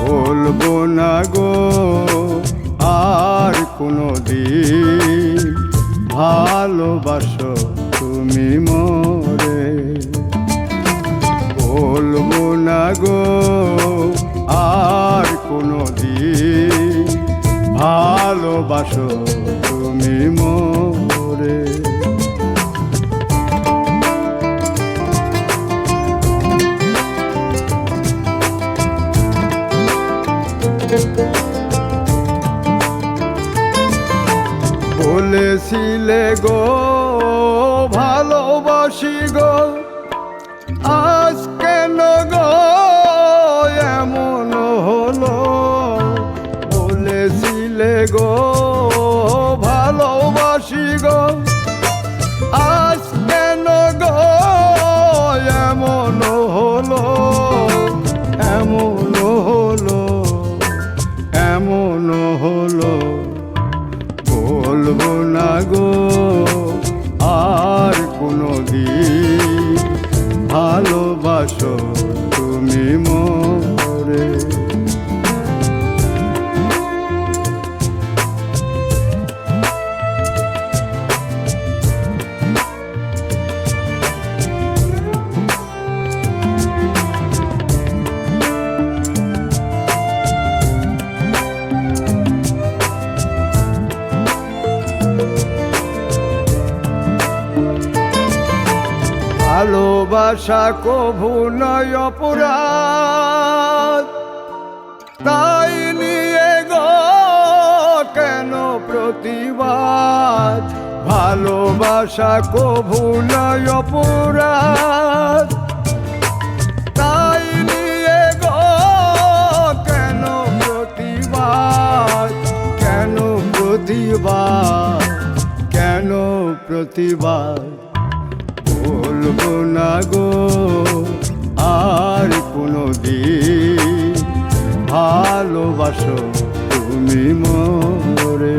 বলবো না গো আর কোনোদিন ভালোবাসো তুমি মোরে। বলবো না গো আর কোনোদিন ভালোবাসো তুমি মোরে। বলেছিলে গো ভালোবাসি গো, আজ কেন গো এমন হলো? বলেছিলে গো ভালোবাসি গো, আজ কেন গো এমন হলো? এমন হলো, এমন হলো। বলবো না গো আর কোনোদিন ভালোবাসো তুমি মোরে। ভালোবাসা কভু নয় অপরাধ, তাই নিয়ে গো কেন প্রতিবাদ? ভালোবাসা কভু নয় অপরাধ, তাই নিয়ে গো কেন প্রতিবাদ? কেন প্রতিবাদ? কেন প্রতিবাদ? বলবো না গো আর কোনোদিন ভালোবাসো তুমি মোরে।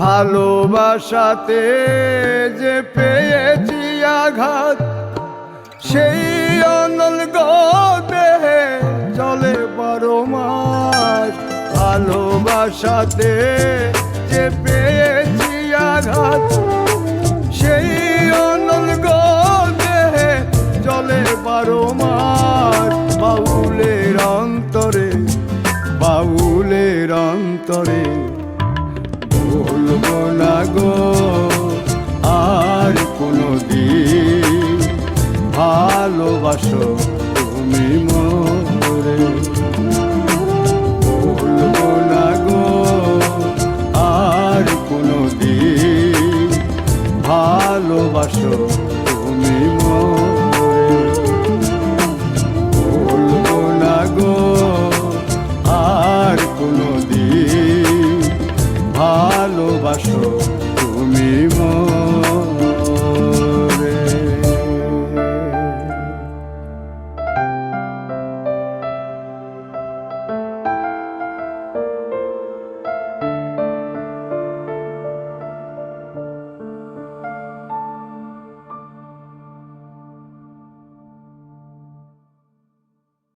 ভালোবাসাতে যে পেয়েছি আঘাত, সেই অনল গো দেহে চলে 12 মাস। ভালোবাসাতে যে পেয়েছি আঘাত, সেই অনল গো দেহে চলে 12 মাস। বাউলের অন্তরে, বাউলের অন্তরে। বলবো না গো আর কোনোদিন ভালোবাসো তুমি মোরে। বলবো না গো আর কোনোদিন ভালোবাসো